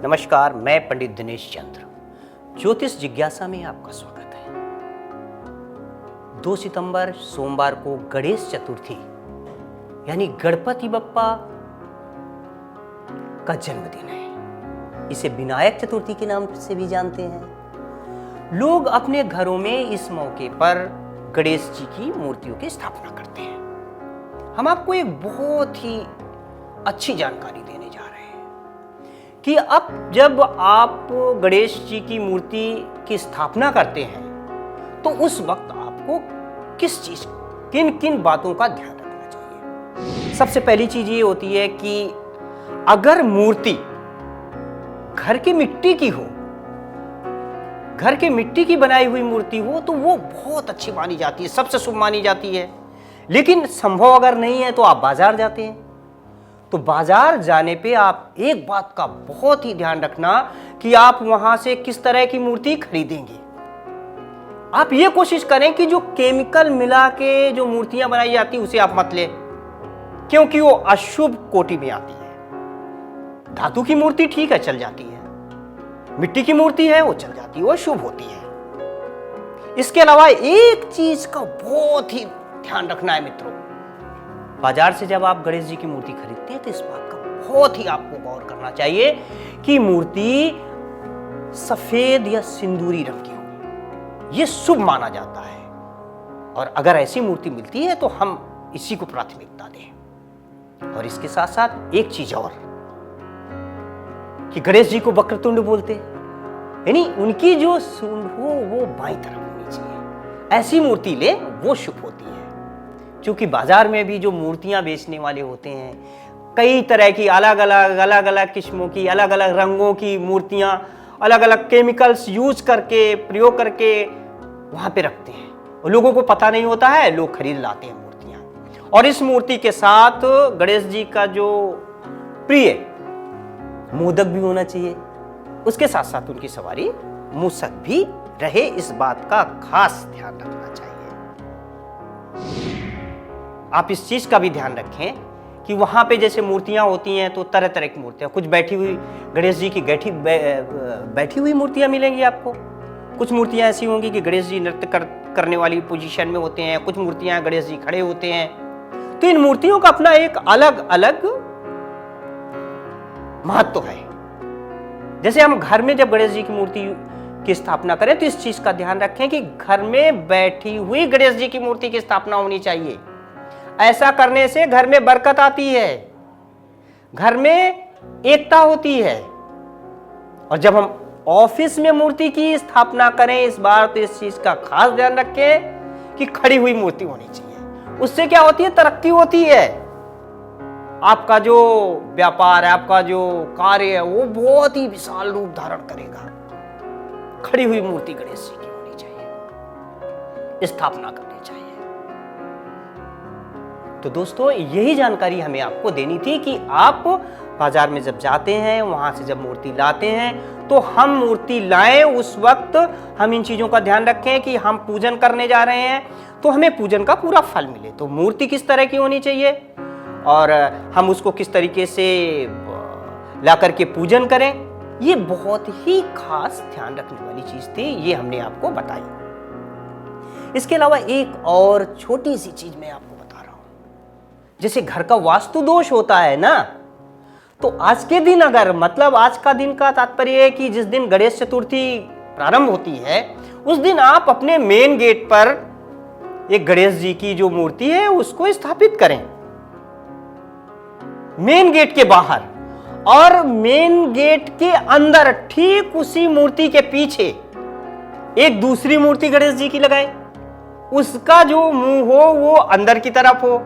नमस्कार, मैं पंडित दिनेश चंद्र। ज्योतिष जिज्ञासा में आपका स्वागत है। 2 सितंबर सोमवार को गणेश चतुर्थी यानी गणपति बप्पा का जन्मदिन है। इसे विनायक चतुर्थी के नाम से भी जानते हैं। लोग अपने घरों में इस मौके पर गणेश जी की मूर्तियों की स्थापना करते हैं। हम आपको एक बहुत ही अच्छी जानकारी देने जा रहे हैं कि अब जब आप गणेश जी की मूर्ति की स्थापना करते हैं तो उस वक्त आपको किन किन बातों का ध्यान रखना चाहिए। सबसे पहली चीज ये होती है कि अगर मूर्ति घर की मिट्टी की हो, घर के मिट्टी की बनाई हुई मूर्ति हो तो वो बहुत अच्छी मानी जाती है, सबसे शुभ मानी जाती है। लेकिन संभव अगर नहीं है तो आप बाजार जाते हैं। तो बाजार जाने पे आप एक बात का बहुत ही ध्यान रखना कि आप वहां से किस तरह की मूर्ति खरीदेंगे। आप ये कोशिश करें कि जो केमिकल मिला के जो मूर्तियां बनाई जाती है उसे आप मत लें, क्योंकि वो अशुभ कोटि में आती है। धातु की मूर्ति ठीक है, चल जाती है। मिट्टी की मूर्ति है वो चल जाती है, वो शुभ होती है। इसके अलावा एक चीज का बहुत ही ध्यान रखना है मित्रों। बाजार से जब आप गणेश जी की मूर्ति खरीदते हैं तो इस बात का बहुत ही आपको गौर करना चाहिए कि मूर्ति सफेद या सिंदूरी रंग की हो। यह शुभ माना जाता है और अगर ऐसी मूर्ति मिलती है तो हम इसी को प्राथमिकता दें। और इसके साथ साथ एक चीज और कि गणेश जी को वक्रतुंड बोलते हैं, यानी उनकी जो सूंड हो वो बाईं तरफ होनी चाहिए। ऐसी मूर्ति ले, वो शुभ होती है। क्योंकि बाजार में भी जो मूर्तियां बेचने वाले होते हैं, कई तरह की अलग अलग किस्मों की, अलग अलग रंगों की मूर्तियां अलग अलग केमिकल्स यूज करके, प्रयोग करके वहां पे रखते हैं और लोगों को पता नहीं होता है, लोग खरीद लाते हैं मूर्तियां। और इस मूर्ति के साथ गणेश जी का जो प्रिय मोदक भी होना चाहिए, उसके साथ साथ उनकी सवारी मूसक भी रहे, इस बात का खास ध्यान रखना चाहिए। आप इस चीज का भी ध्यान रखें कि वहां पे जैसे मूर्तियां होती हैं तो तरह तरह की मूर्तियां, कुछ बैठी हुई गणेश जी की बैठी हुई मूर्तियां मिलेंगी आपको। कुछ मूर्तियां ऐसी होंगी कि गणेश जी नृत्य करने वाली पोजीशन में होते हैं, कुछ मूर्तियां गणेश जी खड़े होते हैं। तो इन मूर्तियों का अपना एक अलग अलग महत्व है। जैसे हम घर में जब गणेश जी की मूर्ति की स्थापना करें तो इस चीज का ध्यान रखें कि घर में बैठी हुई गणेश जी की मूर्ति की स्थापना होनी चाहिए। ऐसा करने से घर में बरकत आती है, घर में एकता होती है। और जब हम ऑफिस में मूर्ति की स्थापना करें इस बार तो इस चीज का खास ध्यान रखें कि खड़ी हुई मूर्ति होनी चाहिए। उससे क्या होती है, तरक्की होती है। आपका जो व्यापार है, आपका जो कार्य है वो बहुत ही विशाल रूप धारण करेगा। खड़ी हुई मूर्ति गणेश जी की होनी चाहिए, स्थापना करनी चाहिए। तो दोस्तों, यही जानकारी हमें आपको देनी थी कि आप बाजार में जब जाते हैं, वहां से जब मूर्ति लाते हैं तो हम मूर्ति लाएं उस वक्त हम इन चीजों का ध्यान रखें कि हम पूजन करने जा रहे हैं तो हमें पूजन का पूरा फल मिले। तो मूर्ति किस तरह की होनी चाहिए और हम उसको किस तरीके से ला करके पूजन करें, ये बहुत ही खास ध्यान रखने वाली चीज थी, ये हमने आपको बताई। इसके अलावा एक और छोटी सी चीज मैं आपको बता रहा हूं। जैसे घर का वास्तु दोष होता है ना, तो आज के दिन अगर, मतलब आज का दिन का तात्पर्य है कि जिस दिन गणेश चतुर्थी प्रारंभ होती है उस दिन आप अपने मेन गेट पर एक गणेश जी की जो मूर्ति है उसको स्थापित करें, मेन गेट के बाहर। और मेन गेट के अंदर ठीक उसी मूर्ति के पीछे एक दूसरी मूर्ति गणेश जी की लगाएं। उसका जो मुंह हो वो अंदर की तरफ हो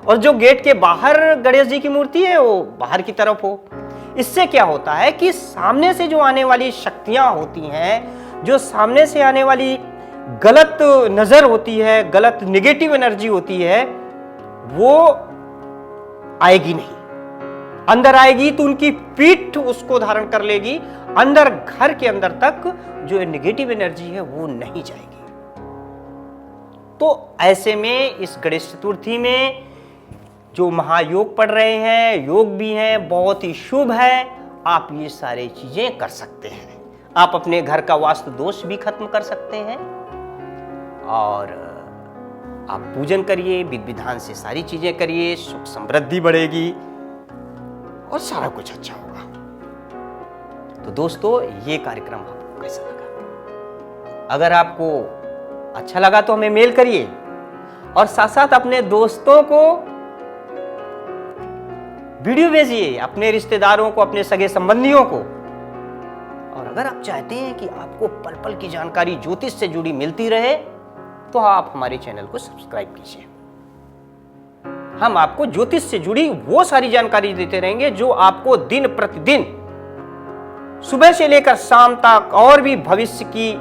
और जो गेट के बाहर गणेश जी की मूर्ति है वो बाहर की तरफ हो। इससे क्या होता है कि सामने से जो आने वाली शक्तियां होती हैं, जो सामने से आने वाली गलत नजर होती है, गलत नेगेटिव एनर्जी होती है, वो आएगी नहीं। अंदर आएगी तो उनकी पीठ उसको धारण कर लेगी, अंदर घर के अंदर तक जो नेगेटिव एनर्जी है वो नहीं जाएगी। तो ऐसे में इस गणेश चतुर्थी में जो महायोग पढ़ रहे हैं, योग भी हैं, बहुत ही शुभ है। आप ये सारी चीजें कर सकते हैं। आप अपने घर का वास्तु दोष भी खत्म कर सकते हैं और आप पूजन करिए, विधि विधान से सारी चीजें करिए, सुख समृद्धि बढ़ेगी और सारा कुछ अच्छा होगा। तो दोस्तों, ये कार्यक्रम आपको कैसा लगा? अगर आपको अच्छा लगा तो हमें मेल करिए और साथ साथ अपने दोस्तों को वीडियो भेजिए, अपने रिश्तेदारों को, अपने सगे संबंधियों को। और अगर आप चाहते हैं कि आपको पल पल की जानकारी ज्योतिष से जुड़ी मिलती रहे तो आप हमारे चैनल को सब्सक्राइब कीजिए। हम आपको ज्योतिष से जुड़ी वो सारी जानकारी देते रहेंगे जो आपको दिन प्रतिदिन सुबह से लेकर शाम तक और भी भविष्य की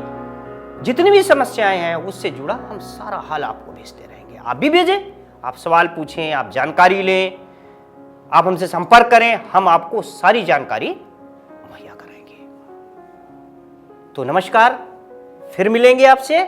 जितनी भी समस्याएं हैं उससे जुड़ा हम सारा हाल आपको भेजते रहेंगे। आप भी भेजें, आप सवाल पूछें, आप जानकारी लें, आप हमसे संपर्क करें, हम आपको सारी जानकारी मुहैया कराएंगे। तो नमस्कार, फिर मिलेंगे आपसे।